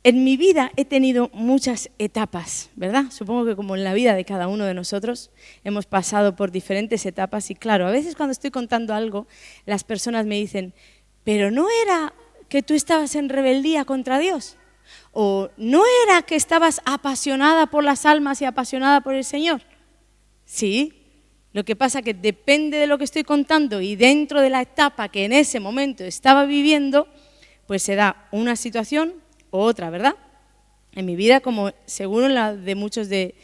En mi vida he tenido muchas etapas, ¿verdad? Supongo que como en la vida de cada uno de nosotros hemos pasado por diferentes etapas y claro, a veces cuando estoy contando algo, las personas me dicen, pero ¿no era que tú estabas en rebeldía contra Dios? ¿O no era que estabas apasionada por las almas y apasionada por el Señor? Sí, lo que pasa que depende de lo que estoy contando y dentro de la etapa que en ese momento estaba viviendo, pues se da una situación u otra, ¿verdad? En mi vida, como seguro en la de muchos de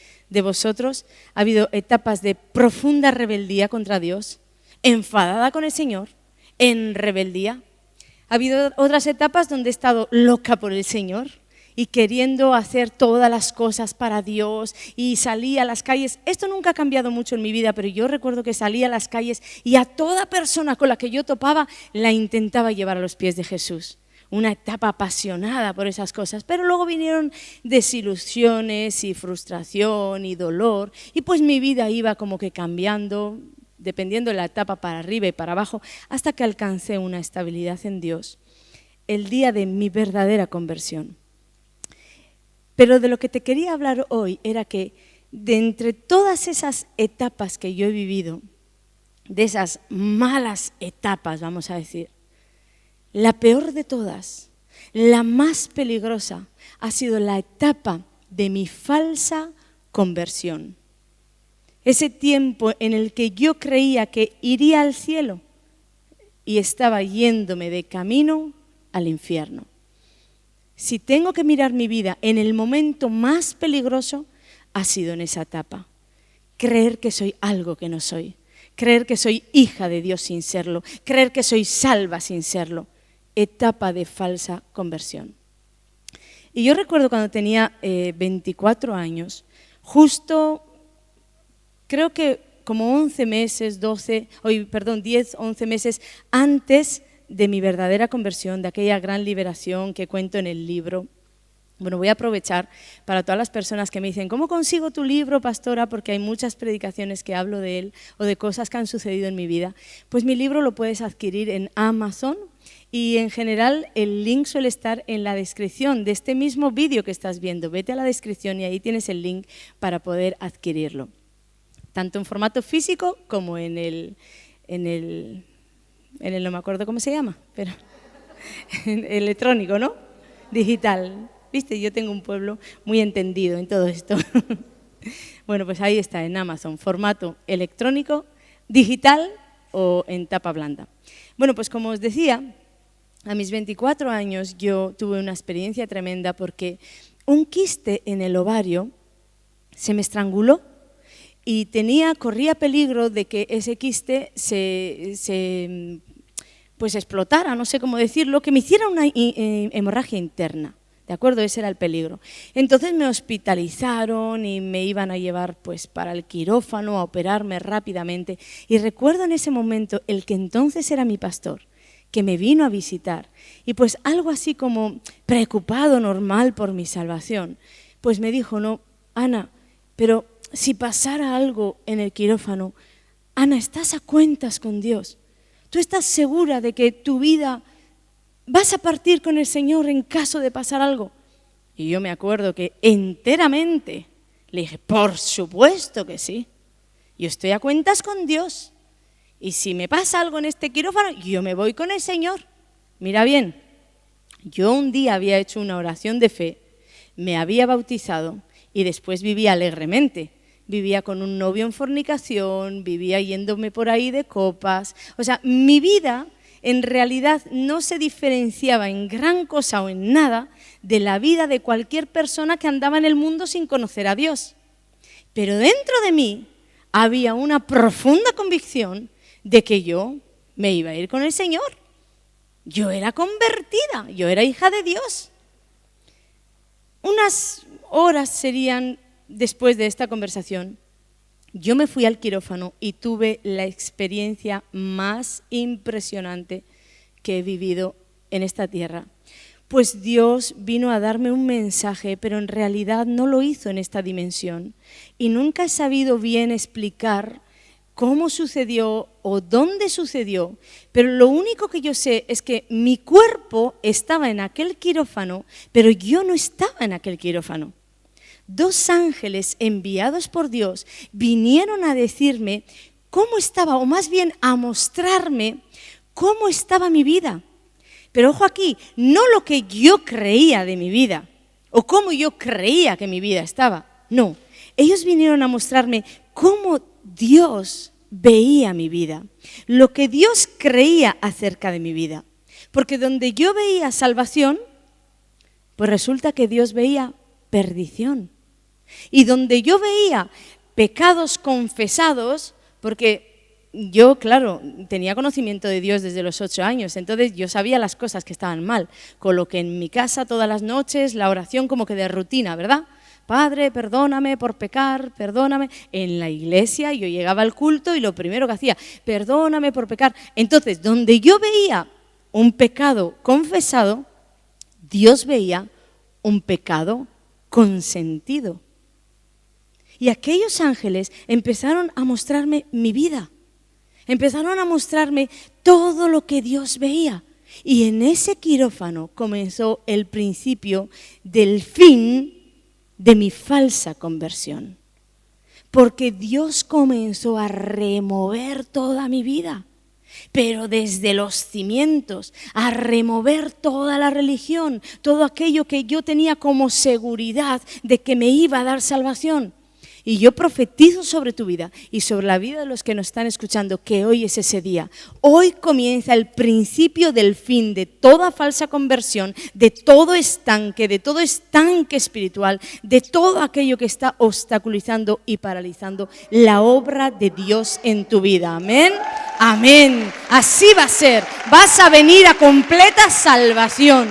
vosotros, ha habido etapas de profunda rebeldía contra Dios, enfadada con el Señor, en rebeldía. Ha habido otras etapas donde he estado loca por el Señor y queriendo hacer todas las cosas para Dios y salí a las calles. Esto nunca ha cambiado mucho en mi vida, pero yo recuerdo que salí a las calles y a toda persona con la que yo topaba la intentaba llevar a los pies de Jesús. Una etapa apasionada por esas cosas, pero luego vinieron desilusiones y frustración y dolor y pues mi vida iba como que cambiando, dependiendo de la etapa para arriba y para abajo, hasta que alcancé una estabilidad en Dios, el día de mi verdadera conversión. Pero de lo que te quería hablar hoy era que de entre todas esas etapas que yo he vivido, de esas malas etapas, vamos a decir, la peor de todas, la más peligrosa, ha sido la etapa de mi falsa conversión. Ese tiempo en el que yo creía que iría al cielo y estaba yéndome de camino al infierno. Si tengo que mirar mi vida en el momento más peligroso, ha sido en esa etapa. Creer que soy algo que no soy. Creer que soy hija de Dios sin serlo. Creer que soy salva sin serlo. Etapa de falsa conversión. Y yo recuerdo cuando tenía 24 años, justo creo que como 11 meses, 10, 11 meses antes de mi verdadera conversión, de aquella gran liberación que cuento en el libro. Bueno, voy a aprovechar para todas las personas que me dicen, ¿cómo consigo tu libro, pastora? Porque hay muchas predicaciones que hablo de él o de cosas que han sucedido en mi vida. Pues mi libro lo puedes adquirir en Amazon y en general el link suele estar en la descripción de este mismo vídeo que estás viendo. Vete a la descripción y ahí tienes el link para poder adquirirlo. Tanto en formato físico como en el no me acuerdo cómo se llama, pero electrónico, ¿no? Digital. ¿Viste? Yo tengo un pueblo muy entendido en todo esto. Bueno, pues ahí está, en Amazon, formato electrónico, digital o en tapa blanda. Bueno, pues como os decía, a mis 24 años yo tuve una experiencia tremenda porque un quiste en el ovario se me estranguló y corría peligro de que ese quiste se explotara, no sé cómo decirlo, que me hiciera una hemorragia interna. ¿De acuerdo? Ese era el peligro. Entonces me hospitalizaron y me iban a llevar pues para el quirófano a operarme rápidamente. Y recuerdo en ese momento el que entonces era mi pastor, que me vino a visitar y pues algo así como preocupado normal por mi salvación, pues me dijo, no, Ana, pero si pasara algo en el quirófano, Ana, ¿estás a cuentas con Dios? ¿Tú estás segura de que tu vida vas a partir con el Señor en caso de pasar algo? Y yo me acuerdo que enteramente le dije, por supuesto que sí. Yo estoy a cuentas con Dios. Y si me pasa algo en este quirófano, yo me voy con el Señor. Mira bien, yo un día había hecho una oración de fe, me había bautizado y después vivía alegremente. Vivía con un novio en fornicación, vivía yéndome por ahí de copas. O sea, mi vida en realidad no se diferenciaba en gran cosa o en nada de la vida de cualquier persona que andaba en el mundo sin conocer a Dios. Pero dentro de mí había una profunda convicción de que yo me iba a ir con el Señor. Yo era convertida, yo era hija de Dios. Unas horas serían después de esta conversación, yo me fui al quirófano y tuve la experiencia más impresionante que he vivido en esta tierra. Pues Dios vino a darme un mensaje, pero en realidad no lo hizo en esta dimensión. Y nunca he sabido bien explicar cómo sucedió o dónde sucedió, pero lo único que yo sé es que mi cuerpo estaba en aquel quirófano, pero yo no estaba en aquel quirófano. 2 ángeles enviados por Dios vinieron a decirme cómo estaba, o más bien a mostrarme cómo estaba mi vida. Pero ojo aquí, no lo que yo creía de mi vida, o cómo yo creía que mi vida estaba, no. Ellos vinieron a mostrarme cómo Dios veía mi vida, lo que Dios creía acerca de mi vida. Porque donde yo veía salvación, pues resulta que Dios veía perdición. Y donde yo veía pecados confesados, porque yo, claro, tenía conocimiento de Dios desde los 8 años, entonces yo sabía las cosas que estaban mal, con lo que en mi casa todas las noches, la oración como que de rutina, ¿verdad? Padre, perdóname por pecar, perdóname. En la iglesia yo llegaba al culto y lo primero que hacía, perdóname por pecar. Entonces, donde yo veía un pecado confesado, Dios veía un pecado consentido. Y aquellos ángeles empezaron a mostrarme mi vida. Empezaron a mostrarme todo lo que Dios veía. Y en ese quirófano comenzó el principio del fin de mi falsa conversión. Porque Dios comenzó a remover toda mi vida, pero desde los cimientos, a remover toda la religión, todo aquello que yo tenía como seguridad de que me iba a dar salvación. Y yo profetizo sobre tu vida y sobre la vida de los que nos están escuchando que hoy es ese día. Hoy comienza el principio del fin de toda falsa conversión, de todo estanque espiritual, de todo aquello que está obstaculizando y paralizando la obra de Dios en tu vida. Amén. Amén. Así va a ser. Vas a venir a completa salvación.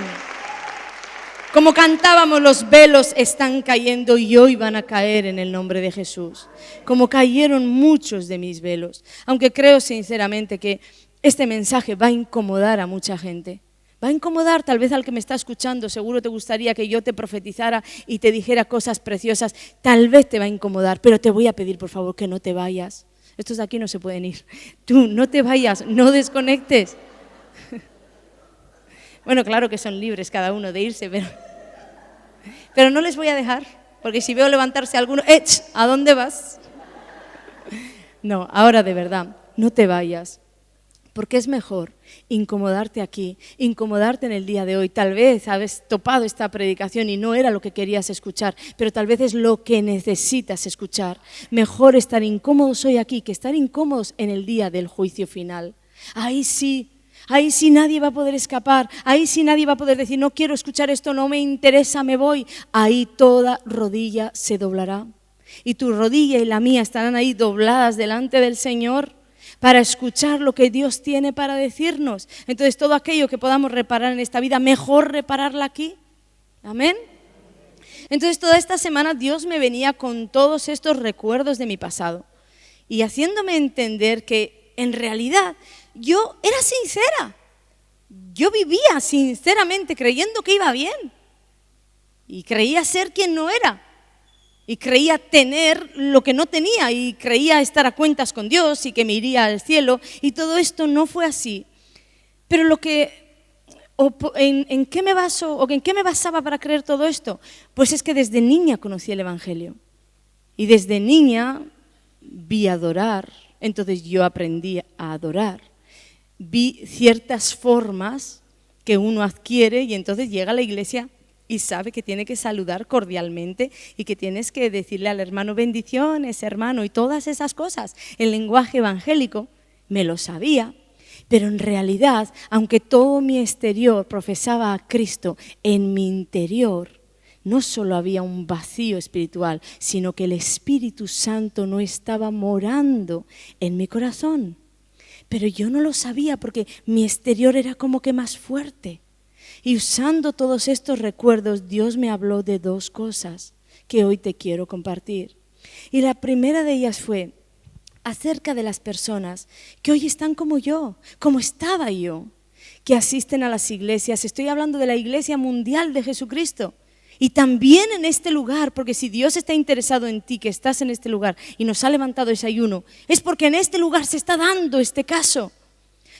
Como cantábamos, los velos están cayendo y hoy van a caer en el nombre de Jesús. Como cayeron muchos de mis velos. Aunque creo sinceramente que este mensaje va a incomodar a mucha gente. Va a incomodar tal vez al que me está escuchando. Seguro te gustaría que yo te profetizara y te dijera cosas preciosas. Tal vez te va a incomodar, pero te voy a pedir por favor que no te vayas. Estos de aquí no se pueden ir. Tú no te vayas, no desconectes. Bueno, claro que son libres cada uno de irse, pero no les voy a dejar, porque si veo levantarse alguno, ¿a dónde vas? No, ahora de verdad, no te vayas, porque es mejor incomodarte aquí, incomodarte en el día de hoy. Tal vez habéis topado esta predicación y no era lo que querías escuchar, pero tal vez es lo que necesitas escuchar. Mejor estar incómodos hoy aquí que estar incómodos en el día del juicio final. Ahí sí nadie va a poder escapar, ahí sí nadie va a poder decir, no quiero escuchar esto, no me interesa, me voy. Ahí toda rodilla se doblará y tu rodilla y la mía estarán ahí dobladas delante del Señor para escuchar lo que Dios tiene para decirnos. Entonces todo aquello que podamos reparar en esta vida, mejor repararla aquí. Amén. Entonces toda esta semana Dios me venía con todos estos recuerdos de mi pasado y haciéndome entender que en realidad yo era sincera, yo vivía sinceramente creyendo que iba bien y creía ser quien no era y creía tener lo que no tenía y creía estar a cuentas con Dios y que me iría al cielo y todo esto no fue así. Pero ¿en qué me baso o en qué me basaba para creer todo esto? Pues es que desde niña conocí el Evangelio y desde niña vi adorar, entonces yo aprendí a adorar. Vi ciertas formas que uno adquiere y entonces llega a la iglesia y sabe que tiene que saludar cordialmente y que tienes que decirle al hermano bendiciones, hermano, y todas esas cosas. El lenguaje evangélico me lo sabía, pero en realidad, aunque todo mi exterior profesaba a Cristo, en mi interior no solo había un vacío espiritual, sino que el Espíritu Santo no estaba morando en mi corazón. Pero yo no lo sabía porque mi exterior era como que más fuerte. Y usando todos estos recuerdos, Dios me habló de 2 cosas que hoy te quiero compartir. Y la primera de ellas fue acerca de las personas que hoy están como yo, como estaba yo, que asisten a las iglesias. Estoy hablando de la Iglesia Mundial de Jesucristo. Y también en este lugar, porque si Dios está interesado en ti, que estás en este lugar y nos ha levantado ese ayuno, es porque en este lugar se está dando este caso.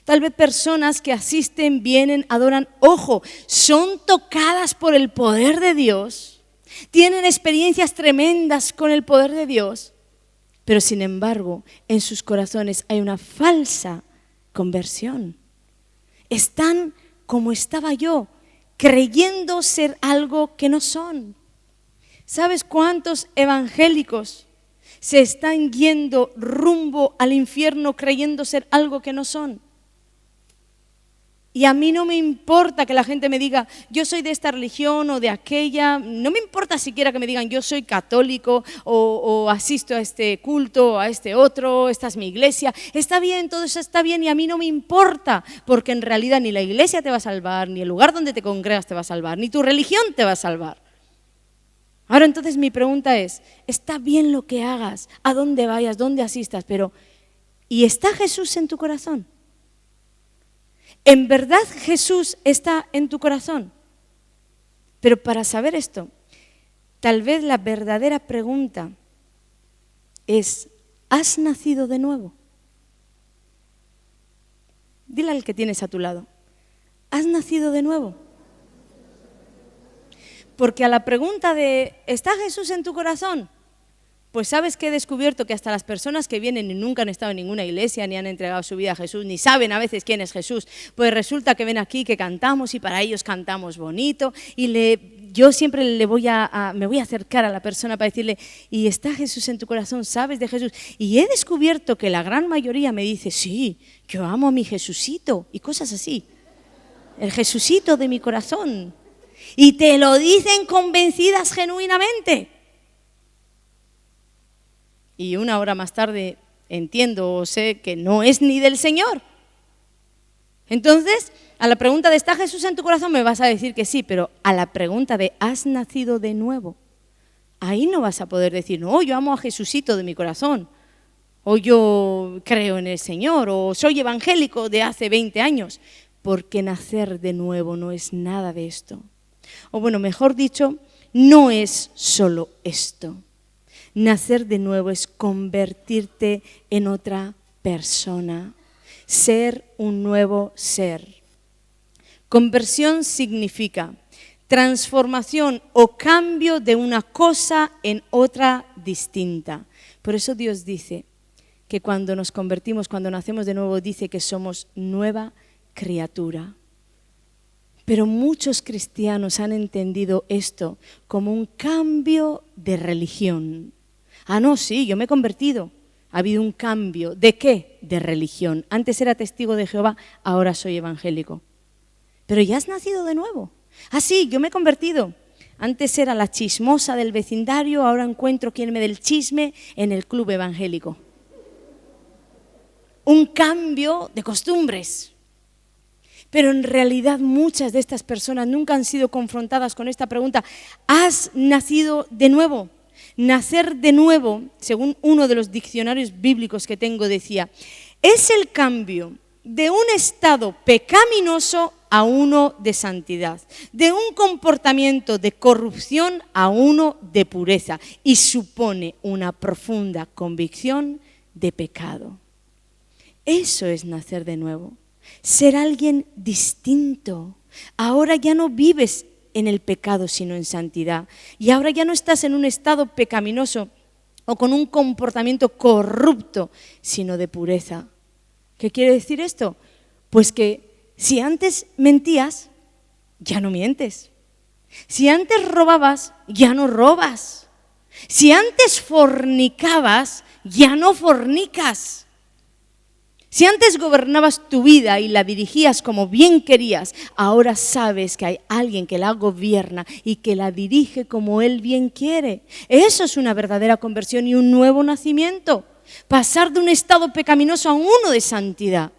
Tal vez personas que asisten, vienen, adoran, ojo, son tocadas por el poder de Dios, tienen experiencias tremendas con el poder de Dios, pero sin embargo en sus corazones hay una falsa conversión. Están como estaba yo, creyendo ser algo que no son. ¿Sabes cuántos evangélicos se están yendo rumbo al infierno creyendo ser algo que no son? Y a mí no me importa que la gente me diga, yo soy de esta religión o de aquella, no me importa siquiera que me digan, yo soy católico o asisto a este culto o a este otro, esta es mi iglesia. Está bien, todo eso está bien y a mí no me importa, porque en realidad ni la iglesia te va a salvar, ni el lugar donde te congregas te va a salvar, ni tu religión te va a salvar. Ahora entonces mi pregunta es, está bien lo que hagas, a dónde vayas, dónde asistas, pero ¿y está Jesús en tu corazón? ¿En verdad Jesús está en tu corazón? Pero para saber esto, tal vez la verdadera pregunta es, ¿has nacido de nuevo? Dile al que tienes a tu lado, ¿has nacido de nuevo? Porque a la pregunta de, ¿está Jesús en tu corazón? Pues sabes que he descubierto que hasta las personas que vienen y nunca han estado en ninguna iglesia, ni han entregado su vida a Jesús, ni saben a veces quién es Jesús, pues resulta que ven aquí que cantamos y para ellos cantamos bonito y yo siempre me voy a acercar a la persona para decirle, ¿y está Jesús en tu corazón? ¿Sabes de Jesús? Y he descubierto que la gran mayoría me dice, sí, yo amo a mi Jesucito y cosas así, el Jesucito de mi corazón. Y te lo dicen convencidas genuinamente. Y una hora más tarde entiendo o sé que no es ni del Señor. Entonces, a la pregunta de ¿está Jesús en tu corazón? Me vas a decir que sí, pero a la pregunta de ¿has nacido de nuevo? Ahí no vas a poder decir, no, yo amo a Jesucito de mi corazón, o yo creo en el Señor, o soy evangélico de hace 20 años, porque nacer de nuevo no es nada de esto. O bueno, mejor dicho, no es solo esto. Nacer de nuevo es convertirte en otra persona, ser un nuevo ser. Conversión significa transformación o cambio de una cosa en otra distinta. Por eso Dios dice que cuando nos convertimos, cuando nacemos de nuevo, dice que somos nueva criatura. Pero muchos cristianos han entendido esto como un cambio de religión. Ah, no, sí, yo me he convertido. Ha habido un cambio. ¿De qué? De religión. Antes era testigo de Jehová, ahora soy evangélico. Pero ya has nacido de nuevo. Ah, sí, yo me he convertido. Antes era la chismosa del vecindario, ahora encuentro quien me dé el chisme en el club evangélico. Un cambio de costumbres. Pero en realidad muchas de estas personas nunca han sido confrontadas con esta pregunta. ¿Has nacido de nuevo? Nacer de nuevo, según uno de los diccionarios bíblicos que tengo, decía, es el cambio de un estado pecaminoso a uno de santidad, de un comportamiento de corrupción a uno de pureza y supone una profunda convicción de pecado. Eso es nacer de nuevo, ser alguien distinto. Ahora ya no vives en el pecado sino en santidad y ahora ya no estás en un estado pecaminoso o con un comportamiento corrupto sino de pureza. ¿Qué quiere decir esto? Pues que si antes mentías, ya no mientes. Si antes robabas, ya no robas. Si antes fornicabas, ya no fornicas. Si antes gobernabas tu vida y la dirigías como bien querías, ahora sabes que hay alguien que la gobierna y que la dirige como él bien quiere. Eso es una verdadera conversión y un nuevo nacimiento. Pasar de un estado pecaminoso a uno de santidad,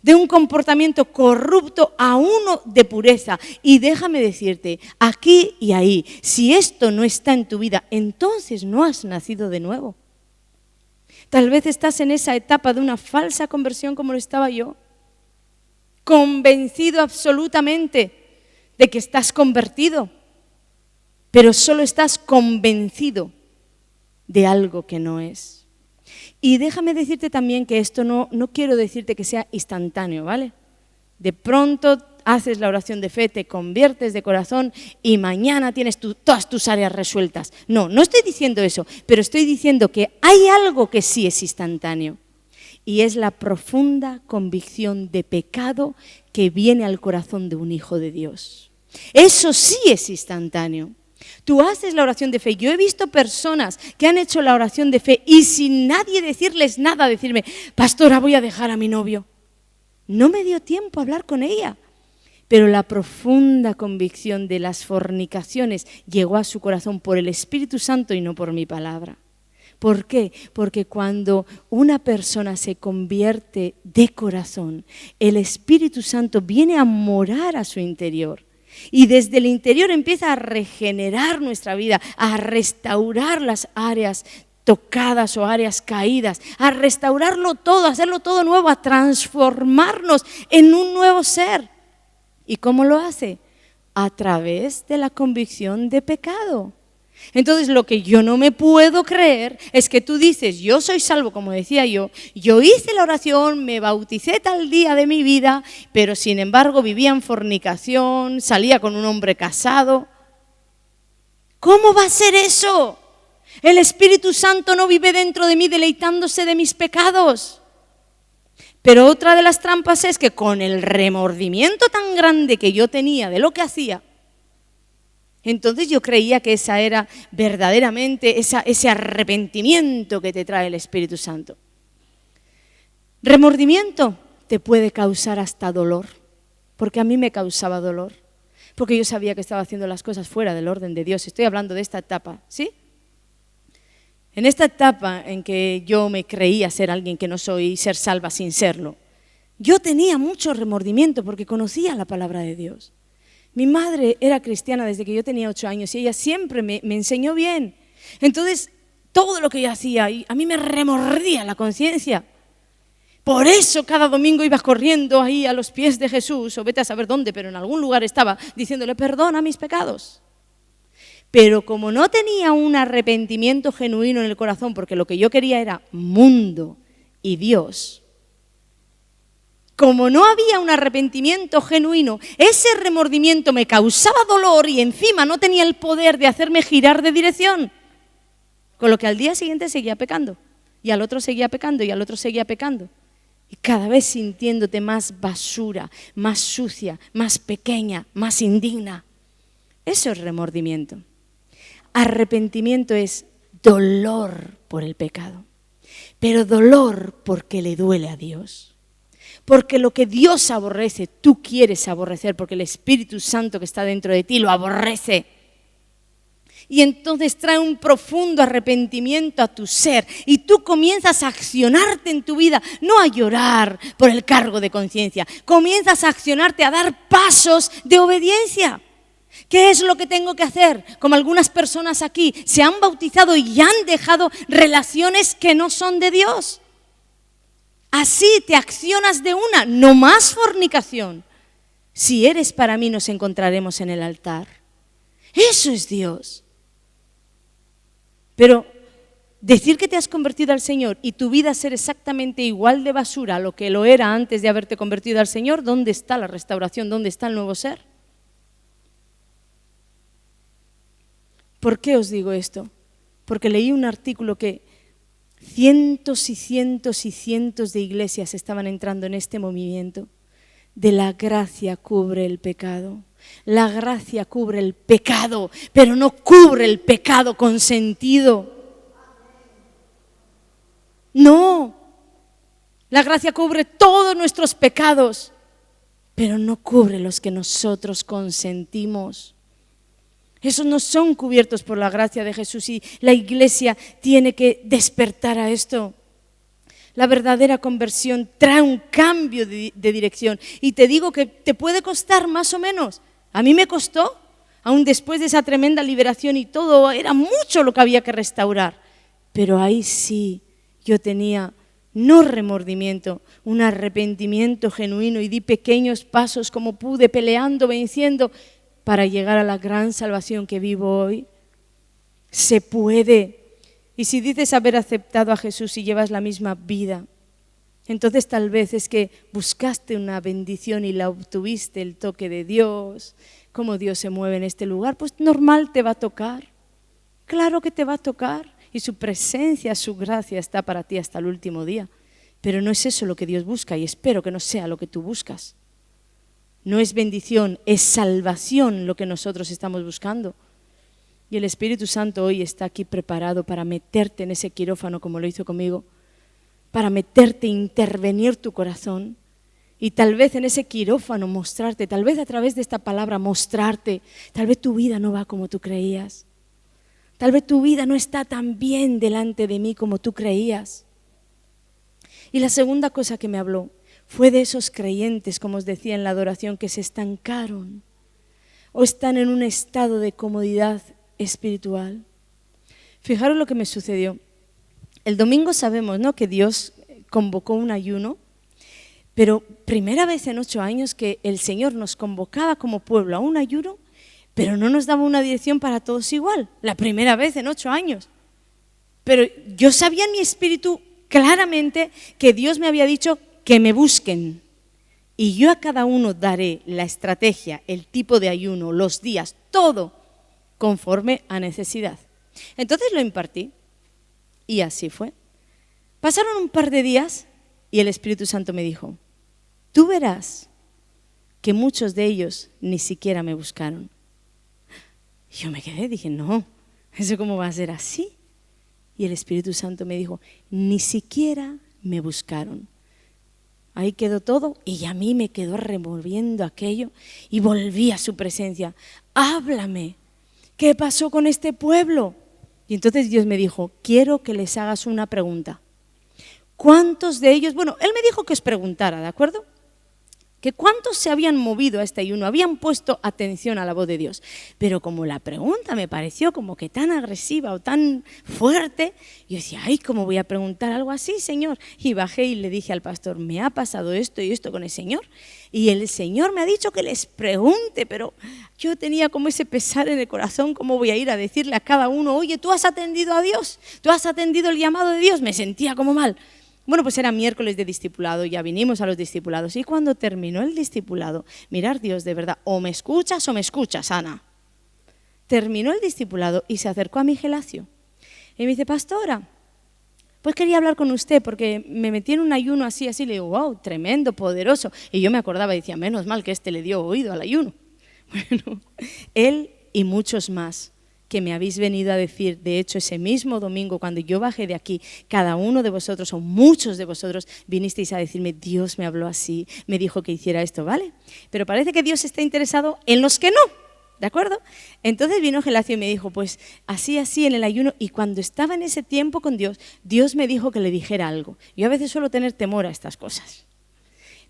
de un comportamiento corrupto a uno de pureza. Y déjame decirte, aquí y ahí, si esto no está en tu vida, entonces no has nacido de nuevo. Tal vez estás en esa etapa de una falsa conversión como lo estaba yo, convencido absolutamente de que estás convertido. pero solo estás convencido de algo que no es. Y déjame decirte también que esto no quiero decirte que sea instantáneo, ¿vale? De pronto haces la oración de fe, te conviertes de corazón y mañana tienes todas tus áreas resueltas. No estoy diciendo eso, pero estoy diciendo que hay algo que sí es instantáneo. Y es la profunda convicción de pecado que viene al corazón de un hijo de Dios. Eso sí es instantáneo. Tú haces la oración de fe. Yo he visto personas que han hecho la oración de fe y sin nadie decirles nada, decirme, pastora, voy a dejar a mi novio. No me dio tiempo a hablar con ella. Pero la profunda convicción de las fornicaciones llegó a su corazón por el Espíritu Santo y no por mi palabra. ¿Por qué? Porque cuando una persona se convierte de corazón, el Espíritu Santo viene a morar a su interior. Y desde el interior empieza a regenerar nuestra vida, a restaurar las áreas tocadas o áreas caídas, a restaurarlo todo, a hacerlo todo nuevo, a transformarnos en un nuevo ser. ¿Y cómo lo hace? A través de la convicción de pecado. Entonces lo que yo no me puedo creer es que tú dices, yo soy salvo, como decía yo hice la oración, me bauticé tal día de mi vida, pero sin embargo vivía en fornicación, salía con un hombre casado. ¿Cómo va a ser eso? El Espíritu Santo no vive dentro de mí deleitándose de mis pecados. Pero otra de las trampas es que con el remordimiento tan grande que yo tenía de lo que hacía, entonces yo creía que esa era verdaderamente ese arrepentimiento que te trae el Espíritu Santo. Remordimiento te puede causar hasta dolor, porque a mí me causaba dolor, porque yo sabía que estaba haciendo las cosas fuera del orden de Dios. Estoy hablando de esta etapa, ¿sí? En esta etapa en que yo me creía ser alguien que no soy y ser salva sin serlo, yo tenía mucho remordimiento porque conocía la palabra de Dios. Mi madre era cristiana desde que yo tenía 8 años y ella siempre me enseñó bien. Entonces, todo lo que yo hacía, a mí me remordía la conciencia. Por eso cada domingo iba corriendo ahí a los pies de Jesús, o vete a saber dónde, pero en algún lugar estaba, diciéndole, perdona mis pecados. Pero como no tenía un arrepentimiento genuino en el corazón, porque lo que yo quería era mundo y Dios, como no había un arrepentimiento genuino, ese remordimiento me causaba dolor y encima no tenía el poder de hacerme girar de dirección. Con lo que al día siguiente seguía pecando, y al otro seguía pecando, y al otro seguía pecando. Y cada vez sintiéndote más basura, más sucia, más pequeña, más indigna. Eso es remordimiento. Arrepentimiento es dolor por el pecado, pero dolor porque le duele a Dios. Porque lo que Dios aborrece, tú quieres aborrecer, porque el Espíritu Santo que está dentro de ti lo aborrece. Y entonces trae un profundo arrepentimiento a tu ser y tú comienzas a accionarte en tu vida, no a llorar por el cargo de conciencia, comienzas a accionarte, a dar pasos de obediencia. ¿Qué es lo que tengo que hacer? Como algunas personas aquí se han bautizado y han dejado relaciones que no son de Dios. Así te accionas de una, no más fornicación. Si eres para mí, nos encontraremos en el altar. Eso es Dios. Pero decir que te has convertido al Señor y tu vida ser exactamente igual de basura a lo que lo era antes de haberte convertido al Señor, ¿dónde está la restauración? ¿Dónde está el nuevo ser? ¿Por qué os digo esto? Porque leí un artículo que cientos y cientos y cientos de iglesias estaban entrando en este movimiento de la gracia cubre el pecado. La gracia cubre el pecado, pero no cubre el pecado consentido. No, la gracia cubre todos nuestros pecados, pero no cubre los que nosotros consentimos. Esos no son cubiertos por la gracia de Jesús y la iglesia tiene que despertar a esto. La verdadera conversión trae un cambio de dirección y te digo que te puede costar más o menos. A mí me costó, aún después de esa tremenda liberación y todo, era mucho lo que había que restaurar. Pero ahí sí yo tenía no remordimiento, un arrepentimiento genuino y di pequeños pasos como pude, peleando, venciendo. para llegar a la gran salvación que vivo hoy? Se puede. Y si dices haber aceptado a Jesús y llevas la misma vida, entonces tal vez es que buscaste una bendición y la obtuviste, el toque de Dios, cómo Dios se mueve en este lugar, pues normal te va a tocar. Claro que te va a tocar y su presencia, su gracia está para ti hasta el último día. Pero no es eso lo que Dios busca y espero que no sea lo que tú buscas. No es bendición, es salvación lo que nosotros estamos buscando. Y el Espíritu Santo hoy está aquí preparado para meterte en ese quirófano como lo hizo conmigo, para meterte, intervenir tu corazón y tal vez en ese quirófano mostrarte, tal vez a través de esta palabra mostrarte, tal vez tu vida no va como tú creías, tal vez tu vida no está tan bien delante de mí como tú creías. Y la segunda cosa que me habló fue de esos creyentes, como os decía en la adoración, que se estancaron o están en un estado de comodidad espiritual. Fijaros lo que me sucedió. El domingo sabemos, ¿no?, que Dios convocó un ayuno, pero primera vez en 8 años que el Señor nos convocaba como pueblo a un ayuno, pero no nos daba una dirección para todos igual. La primera vez en 8 años. Pero yo sabía en mi espíritu claramente que Dios me había dicho que me busquen y yo a cada uno daré la estrategia, el tipo de ayuno, los días, todo conforme a necesidad. Entonces lo impartí y así fue. Pasaron un par de días y el Espíritu Santo me dijo, tú verás que muchos de ellos ni siquiera me buscaron. Yo me quedé, dije, no, ¿eso cómo va a ser así? Y el Espíritu Santo me dijo, ni siquiera me buscaron. Ahí quedó todo y a mí me quedó revolviendo aquello y volví a su presencia. Háblame, ¿qué pasó con este pueblo? Y entonces Dios me dijo, quiero que les hagas una pregunta. ¿Cuántos de ellos? Bueno, Él me dijo que os preguntara, ¿de acuerdo? Que cuántos se habían movido a este ayuno, habían puesto atención a la voz de Dios. Pero como la pregunta me pareció como que tan agresiva o tan fuerte, yo decía, ay, ¿cómo voy a preguntar algo así, Señor? Y bajé y le dije al pastor, me ha pasado esto y esto con el Señor. Y el Señor me ha dicho que les pregunte, pero yo tenía como ese pesar en el corazón, ¿cómo voy a ir a decirle a cada uno, oye, tú has atendido a Dios, tú has atendido el llamado de Dios? Me sentía como mal. Bueno, pues era miércoles de discipulado, ya vinimos a los discipulados y cuando terminó el discipulado, mirar Dios de verdad, o me escuchas, Ana. Terminó el discipulado y se acercó a mi Gelacio y me dice, pastora, pues quería hablar con usted porque me metí en un ayuno así, le digo, wow, tremendo, poderoso. Y yo me acordaba y decía, menos mal que le dio oído al ayuno. Bueno, él y muchos más que me habéis venido a decir, de hecho ese mismo domingo cuando yo bajé de aquí, cada uno de vosotros o muchos de vosotros vinisteis a decirme, Dios me habló así, me dijo que hiciera esto, ¿vale? Pero parece que Dios está interesado en los que no, ¿de acuerdo? Entonces vino Gelacio y me dijo, pues así en el ayuno, y cuando estaba en ese tiempo con Dios, Dios me dijo que le dijera algo. Yo a veces suelo tener temor a estas cosas.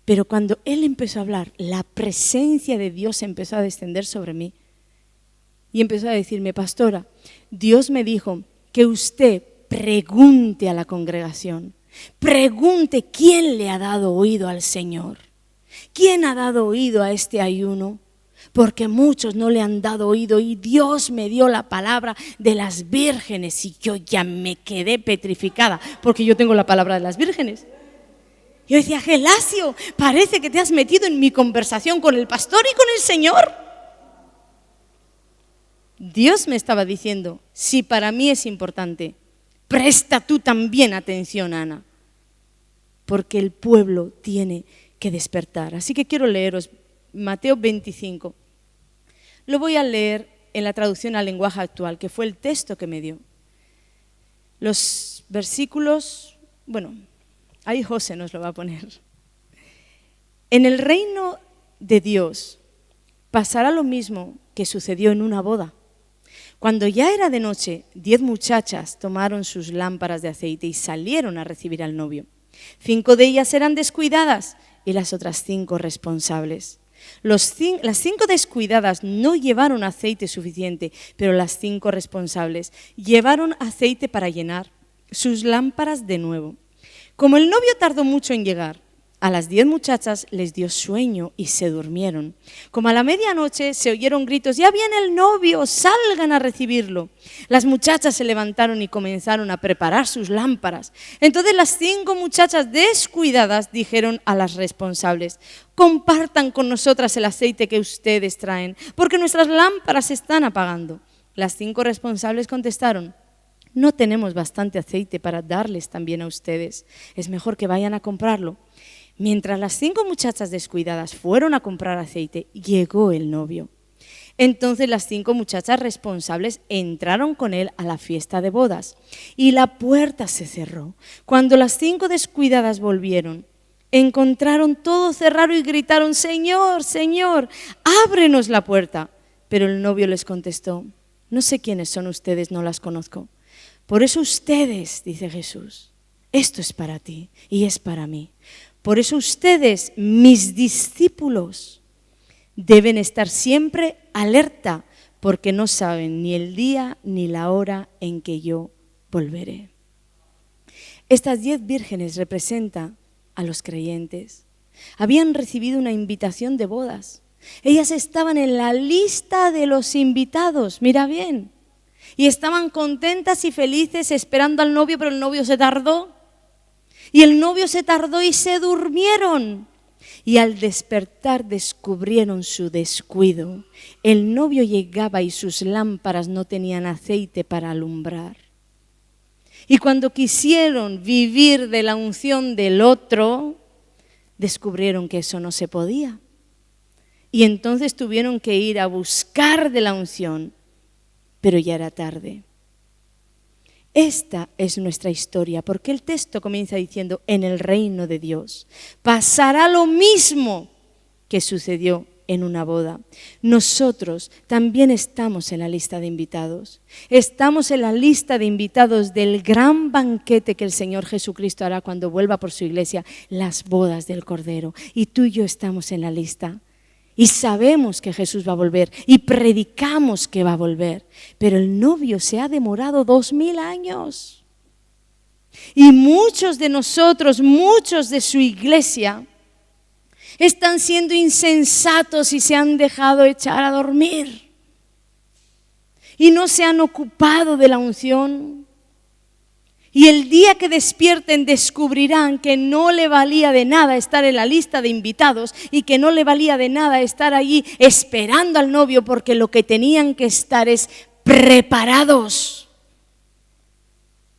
Pero cuando Él empezó a hablar, la presencia de Dios empezó a descender sobre mí. Y empezó a decirme, pastora, Dios me dijo que usted pregunte a la congregación, pregunte quién le ha dado oído al Señor, quién ha dado oído a este ayuno, porque muchos no le han dado oído y Dios me dio la palabra de las vírgenes y yo ya me quedé petrificada porque yo tengo la palabra de las vírgenes. Yo decía, Gelacio, parece que te has metido en mi conversación con el pastor y con el Señor. Dios me estaba diciendo, si para mí es importante, presta tú también atención, Ana, porque el pueblo tiene que despertar. Así que quiero leeros Mateo 25. Lo voy a leer en la traducción al lenguaje actual, que fue el texto que me dio. Los versículos, bueno, ahí José nos lo va a poner. En el reino de Dios pasará lo mismo que sucedió en una boda. Cuando ya era de noche, 10 muchachas tomaron sus lámparas de aceite y salieron a recibir al novio. 5 de ellas eran descuidadas y las otras 5 responsables. Las 5 descuidadas no llevaron aceite suficiente, pero las 5 responsables llevaron aceite para llenar sus lámparas de nuevo. Como el novio tardó mucho en llegar, A las 10 muchachas les dio sueño y se durmieron. Como a la medianoche se oyeron gritos: ¡ya viene el novio! ¡Salgan a recibirlo! Las muchachas se levantaron y comenzaron a preparar sus lámparas. Entonces las 5 muchachas descuidadas dijeron a las responsables: compartan con nosotras el aceite que ustedes traen, porque nuestras lámparas se están apagando. Las 5 responsables contestaron: no tenemos bastante aceite para darles también a ustedes. Es mejor que vayan a comprarlo. Mientras las 5 muchachas descuidadas fueron a comprar aceite, llegó el novio. Entonces las 5 muchachas responsables entraron con él a la fiesta de bodas y la puerta se cerró. Cuando las 5 descuidadas volvieron, encontraron todo cerrado y gritaron: Señor, Señor, ábrenos la puerta. Pero el novio les contestó: no sé quiénes son ustedes, no las conozco. Por eso ustedes, dice Jesús, esto es para ti y es para mí. Por eso ustedes, mis discípulos, deben estar siempre alerta, porque no saben ni el día ni la hora en que yo volveré. Estas 10 vírgenes representan a los creyentes. Habían recibido una invitación de bodas. Ellas estaban en la lista de los invitados, mira bien. Y estaban contentas y felices esperando al novio, pero el novio se tardó. Y el novio se tardó y se durmieron. Y al despertar descubrieron su descuido. El novio llegaba y sus lámparas no tenían aceite para alumbrar. Y cuando quisieron vivir de la unción del otro, descubrieron que eso no se podía. Y entonces tuvieron que ir a buscar de la unción, pero ya era tarde. Esta es nuestra historia, porque el texto comienza diciendo: en el reino de Dios pasará lo mismo que sucedió en una boda. Nosotros también estamos en la lista de invitados. Estamos en la lista de invitados del gran banquete que el Señor Jesucristo hará cuando vuelva por su iglesia, las bodas del Cordero. Y tú y yo estamos en la lista. Y sabemos que Jesús va a volver y predicamos que va a volver, pero el novio se ha demorado 2000 años. Y muchos de nosotros, muchos de su iglesia, están siendo insensatos y se han dejado echar a dormir. Y no se han ocupado de la unción. Y el día que despierten descubrirán que no le valía de nada estar en la lista de invitados y que no le valía de nada estar allí esperando al novio, porque lo que tenían que estar es preparados.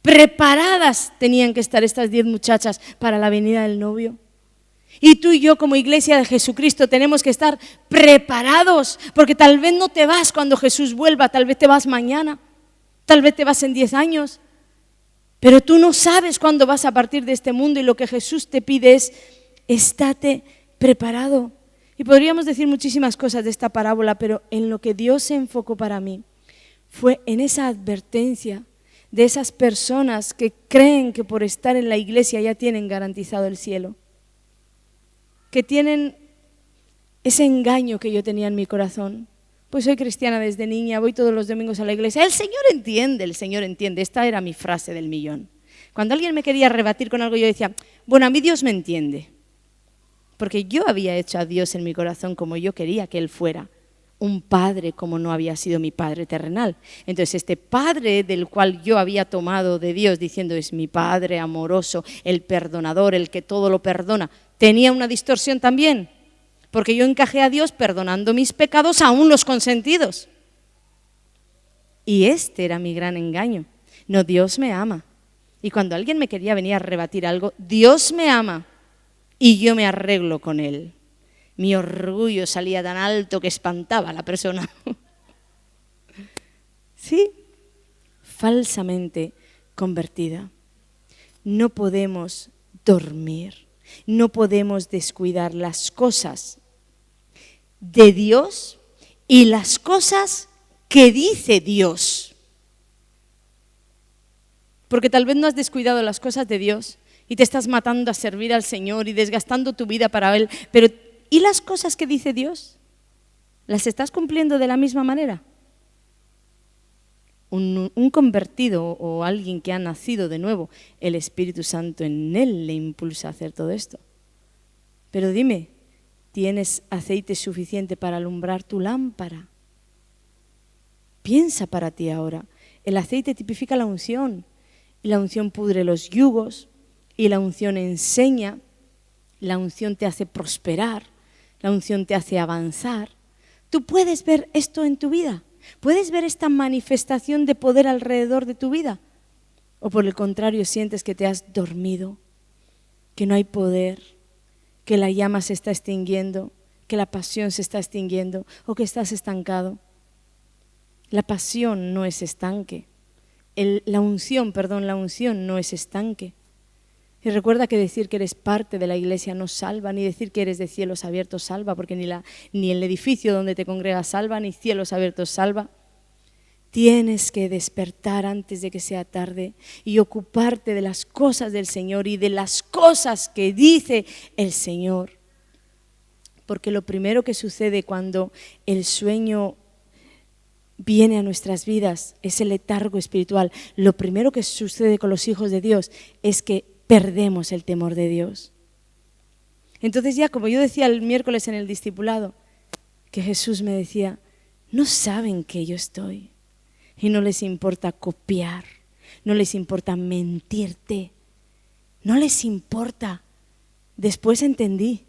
Preparadas tenían que estar estas 10 muchachas para la venida del novio. Y tú y yo como iglesia de Jesucristo tenemos que estar preparados, porque tal vez no te vas cuando Jesús vuelva, tal vez te vas mañana, tal vez te vas en 10 años. Pero tú no sabes cuándo vas a partir de este mundo, y lo que Jesús te pide es: estate preparado. Y podríamos decir muchísimas cosas de esta parábola, pero en lo que Dios se enfocó para mí fue en esa advertencia de esas personas que creen que por estar en la iglesia ya tienen garantizado el cielo, que tienen ese engaño que yo tenía en mi corazón. Pues soy cristiana desde niña, voy todos los domingos a la iglesia. El Señor entiende. Esta era mi frase del millón. Cuando alguien me quería rebatir con algo, yo decía: bueno, a mí Dios me entiende. Porque yo había hecho a Dios en mi corazón como yo quería que Él fuera. Un padre como no había sido mi padre terrenal. Entonces este padre del cual yo había tomado de Dios diciendo: es mi padre amoroso, el perdonador, el que todo lo perdona, tenía una distorsión también. Porque yo encajé a Dios perdonando mis pecados, aún los consentidos. Y este era mi gran engaño. No, Dios me ama. Y cuando alguien me quería venir a rebatir algo: Dios me ama y yo me arreglo con Él. Mi orgullo salía tan alto que espantaba a la persona. Sí, falsamente convertida. No podemos dormir, no podemos descuidar las cosas de Dios y las cosas que dice Dios. Porque tal vez no has descuidado las cosas de Dios y te estás matando a servir al Señor y desgastando tu vida para Él, pero ¿y las cosas que dice Dios? ¿Las estás cumpliendo de la misma manera? Un convertido o alguien que ha nacido de nuevo, el Espíritu Santo en él le impulsa a hacer todo esto. Pero dime, ¿tienes aceite suficiente para alumbrar tu lámpara? Piensa para ti ahora. El aceite tipifica la unción, y la unción pudre los yugos, y la unción enseña, la unción te hace prosperar, la unción te hace avanzar. ¿Tú puedes ver esto en tu vida? ¿Puedes ver esta manifestación de poder alrededor de tu vida? ¿O por el contrario sientes que te has dormido, que no hay poder, que la llama se está extinguiendo, que la pasión se está extinguiendo o que estás estancado? La pasión no es estanque. La unción no es estanque. Y recuerda que decir que eres parte de la iglesia no salva, ni decir que eres de cielos abiertos salva, porque ni el edificio donde te congregas salva, ni cielos abiertos salva. Tienes que despertar antes de que sea tarde y ocuparte de las cosas del Señor y de las cosas que dice el Señor. Porque lo primero que sucede cuando el sueño viene a nuestras vidas es el letargo espiritual. Lo primero que sucede con los hijos de Dios es que perdemos el temor de Dios. Entonces ya, como yo decía el miércoles en el discipulado, que Jesús me decía, no saben que yo estoy. Y no les importa copiar, no les importa mentirte, no les importa. Después entendí,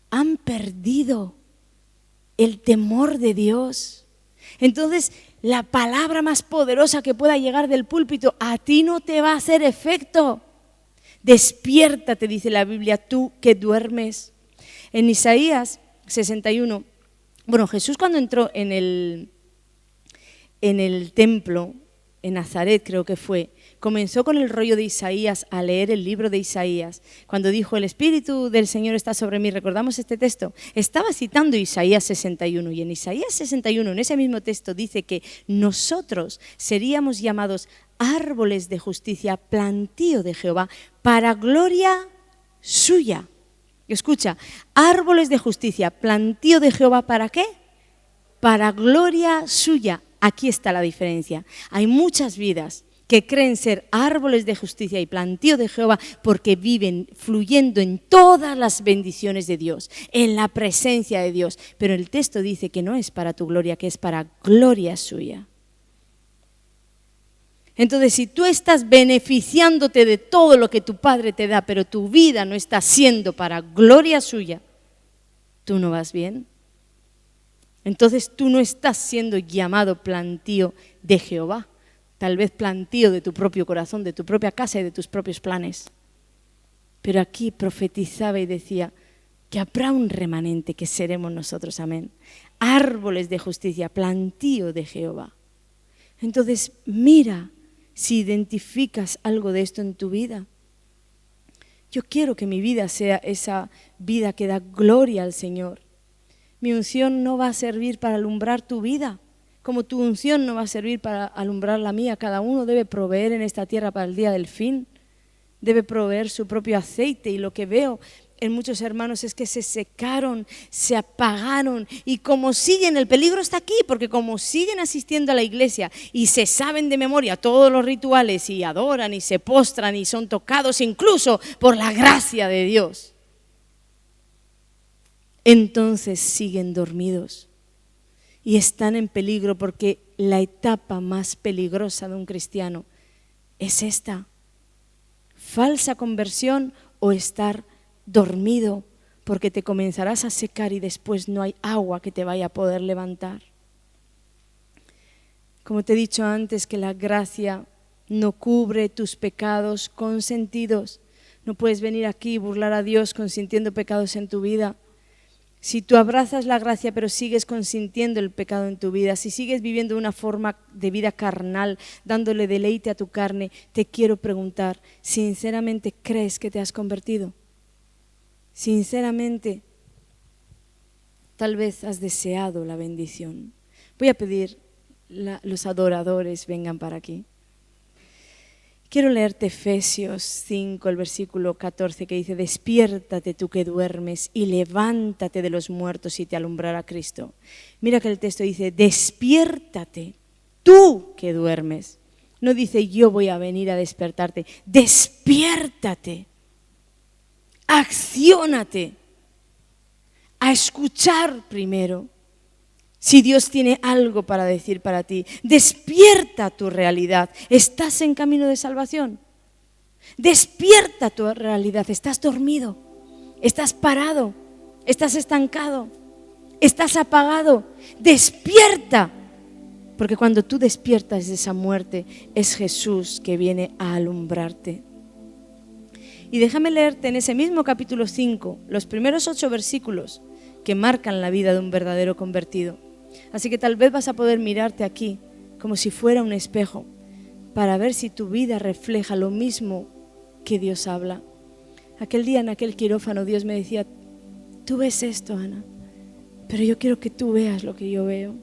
han perdido el temor de Dios. Entonces, la palabra más poderosa que pueda llegar del púlpito a ti no te va a hacer efecto. Despiértate, dice la Biblia, tú que duermes. En Isaías 61, Jesús cuando entró en el templo, en Nazaret creo que fue, comenzó con el rollo de Isaías a leer el libro de Isaías. Cuando dijo, el Espíritu del Señor está sobre mí, ¿recordamos este texto? Estaba citando Isaías 61 y en Isaías 61, en ese mismo texto, dice que nosotros seríamos llamados árboles de justicia, plantío de Jehová, para gloria suya. Escucha, árboles de justicia, plantío de Jehová, ¿para qué? Para gloria suya. Aquí está la diferencia. Hay muchas vidas que creen ser árboles de justicia y plantío de Jehová porque viven fluyendo en todas las bendiciones de Dios, en la presencia de Dios. Pero el texto dice que no es para tu gloria, que es para gloria suya. Entonces, si tú estás beneficiándote de todo lo que tu Padre te da, pero tu vida no está siendo para gloria suya, tú no vas bien. Entonces tú no estás siendo llamado plantío de Jehová, tal vez plantío de tu propio corazón, de tu propia casa y de tus propios planes. Pero aquí profetizaba y decía que habrá un remanente que seremos nosotros, amén. Árboles de justicia, plantío de Jehová. Entonces mira si identificas algo de esto en tu vida. Yo quiero que mi vida sea esa vida que da gloria al Señor. Mi unción no va a servir para alumbrar tu vida, como tu unción no va a servir para alumbrar la mía. Cada uno debe proveer en esta tierra para el día del fin, debe proveer su propio aceite. Y lo que veo en muchos hermanos es que se secaron, se apagaron y como siguen, el peligro está aquí, porque como siguen asistiendo a la iglesia y se saben de memoria todos los rituales y adoran y se postran y son tocados incluso por la gracia de Dios, entonces siguen dormidos y están en peligro, porque la etapa más peligrosa de un cristiano es esta: falsa conversión o estar dormido, porque te comenzarás a secar y después no hay agua que te vaya a poder levantar. Como te he dicho antes, que la gracia no cubre tus pecados consentidos. No puedes venir aquí y burlar a Dios consintiendo pecados en tu vida. Si tú abrazas la gracia pero sigues consintiendo el pecado en tu vida, si sigues viviendo una forma de vida carnal, dándole deleite a tu carne, te quiero preguntar, ¿sinceramente crees que te has convertido? Sinceramente, tal vez has deseado la bendición. Voy a pedir los adoradores vengan para aquí. Quiero leerte Efesios 5, el versículo 14, que dice: despiértate tú que duermes y levántate de los muertos y te alumbrará Cristo. Mira que el texto dice: despiértate tú que duermes. No dice yo voy a venir a despertarte. Despiértate, acciónate. a escuchar primero si Dios tiene algo para decir para ti. Despierta tu realidad. ¿Estás en camino de salvación? Despierta tu realidad. ¿Estás dormido? ¿Estás parado? ¿Estás estancado? ¿Estás apagado? Despierta. Porque cuando tú despiertas de esa muerte, es Jesús que viene a alumbrarte. Y déjame leerte en ese mismo capítulo 5, los primeros 8 versículos que marcan la vida de un verdadero convertido. Así que tal vez vas a poder mirarte aquí como si fuera un espejo para ver si tu vida refleja lo mismo que Dios habla. Aquel día en aquel quirófano Dios me decía, tú ves esto, Ana, pero yo quiero que tú veas lo que yo veo.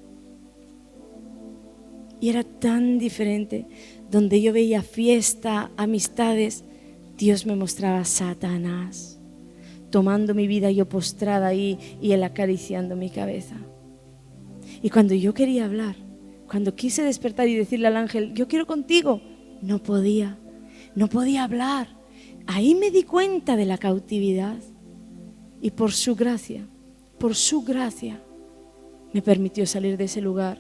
Y era tan diferente. Donde yo veía fiesta, amistades, Dios me mostraba a Satanás, tomando mi vida, yo postrada ahí y Él acariciando mi cabeza. Y cuando yo quería hablar, cuando quise despertar y decirle al ángel, yo quiero contigo, no podía hablar. Ahí me di cuenta de la cautividad y por su gracia, me permitió salir de ese lugar.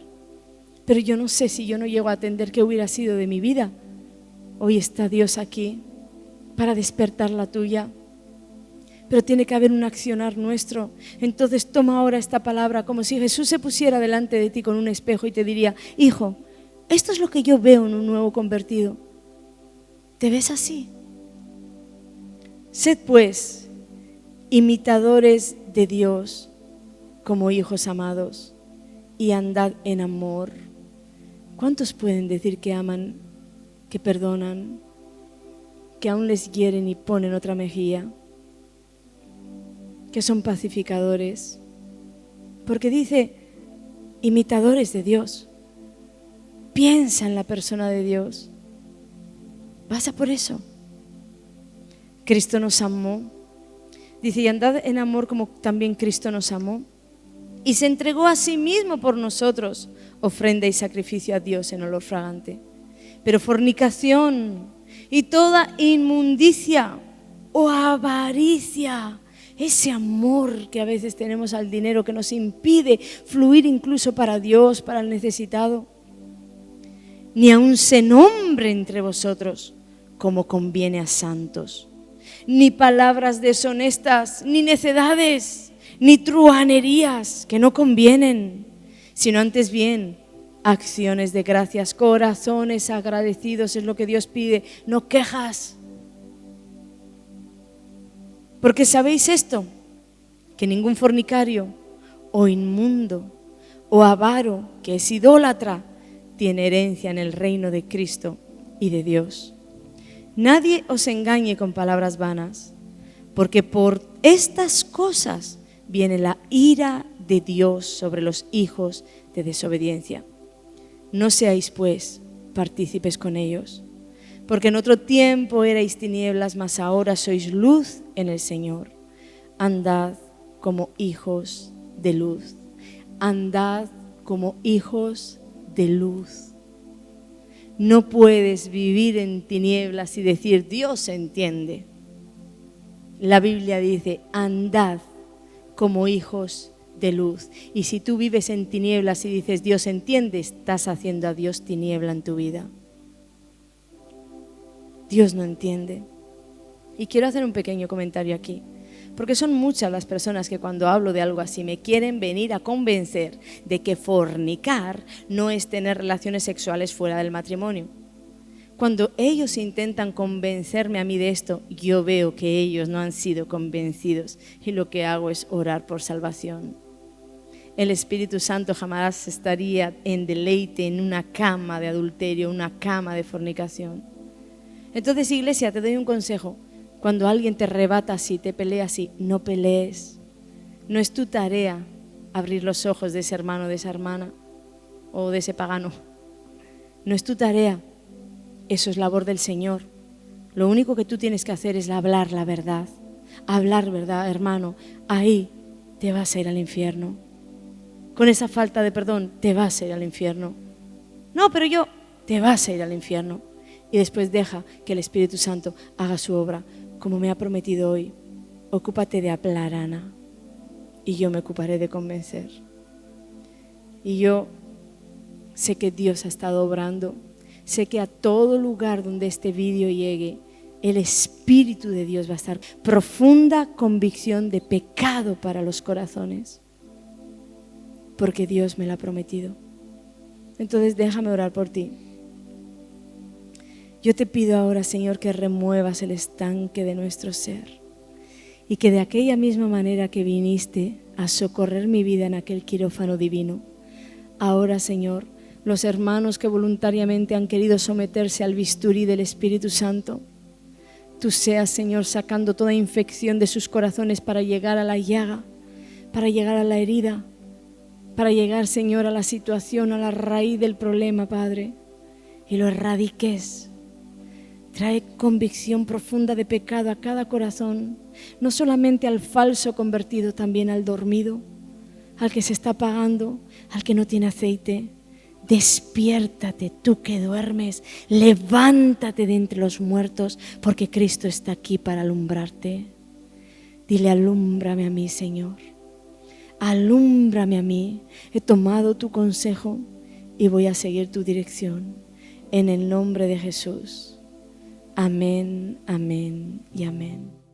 Pero yo no sé si yo no llego a atender qué hubiera sido de mi vida. Hoy está Dios aquí para despertar la tuya. Pero tiene que haber un accionar nuestro. Entonces toma ahora esta palabra como si Jesús se pusiera delante de ti con un espejo y te diría, hijo, esto es lo que yo veo en un nuevo convertido. ¿Te ves así? Sed pues imitadores de Dios como hijos amados y andad en amor. ¿Cuántos pueden decir que aman, que perdonan, que aún les hieren y ponen otra mejilla? Que son pacificadores. Porque dice, imitadores de Dios. Piensa en la persona de Dios. Vas a por eso. Cristo nos amó. Dice, y andad en amor como también Cristo nos amó. Y se entregó a sí mismo por nosotros, ofrenda y sacrificio a Dios en olor fragante. Pero fornicación y toda inmundicia o avaricia, ese amor que a veces tenemos al dinero que nos impide fluir incluso para Dios, para el necesitado, ni aun se nombre entre vosotros como conviene a santos, ni palabras deshonestas, ni necedades, ni truhanerías que no convienen, sino antes bien acciones de gracias, corazones agradecidos es lo que Dios pide, no quejas. Porque sabéis esto, que ningún fornicario o inmundo o avaro que es idólatra tiene herencia en el reino de Cristo y de Dios. Nadie os engañe con palabras vanas, porque por estas cosas viene la ira de Dios sobre los hijos de desobediencia. No seáis pues partícipes con ellos, porque en otro tiempo erais tinieblas, mas ahora sois luz en el Señor. Andad como hijos de luz. Andad como hijos de luz. No puedes vivir en tinieblas y decir, Dios entiende. La Biblia dice, andad como hijos de luz. Y si tú vives en tinieblas y dices, Dios entiende, estás haciendo a Dios tiniebla en tu vida. Dios no entiende. Y quiero hacer un pequeño comentario aquí, porque son muchas las personas que cuando hablo de algo así me quieren venir a convencer de que fornicar no es tener relaciones sexuales fuera del matrimonio. Cuando ellos intentan convencerme a mí de esto, yo veo que ellos no han sido convencidos y lo que hago es orar por salvación. El Espíritu Santo jamás estaría en deleite en una cama de adulterio, una cama de fornicación. Entonces, iglesia, te doy un consejo. Cuando alguien te rebata así, te pelea así, no pelees. No es tu tarea abrir los ojos de ese hermano, de esa hermana o de ese pagano. No es tu tarea. Eso es labor del Señor. Lo único que tú tienes que hacer es hablar la verdad. Hablar verdad, hermano. Ahí te vas a ir al infierno. Con esa falta de perdón, te vas a ir al infierno. No, pero yo, te vas a ir al infierno. Y después deja que el Espíritu Santo haga su obra, como me ha prometido hoy. Ocúpate de hablar, Ana. y yo me ocuparé de convencer. Y yo sé que Dios ha estado obrando. Sé que a todo lugar donde este vídeo llegue, el Espíritu de Dios va a estar. Profunda convicción de pecado para los corazones, porque Dios me lo ha prometido. Entonces déjame orar por ti. Yo te pido ahora, Señor, que remuevas el estanque de nuestro ser y que de aquella misma manera que viniste a socorrer mi vida en aquel quirófano divino, ahora, Señor, los hermanos que voluntariamente han querido someterse al bisturí del Espíritu Santo, tú seas, Señor, sacando toda infección de sus corazones para llegar a la llaga, para llegar a la herida, para llegar, Señor, a la situación, a la raíz del problema, Padre, y lo erradiques. Trae convicción profunda de pecado a cada corazón, no solamente al falso convertido, también al dormido, al que se está apagando, al que no tiene aceite. Despiértate, tú que duermes, levántate de entre los muertos, porque Cristo está aquí para alumbrarte. Dile, alúmbrame a mí, Señor, alúmbrame a mí. He tomado tu consejo y voy a seguir tu dirección. En el nombre de Jesús. Amén, amén y amén.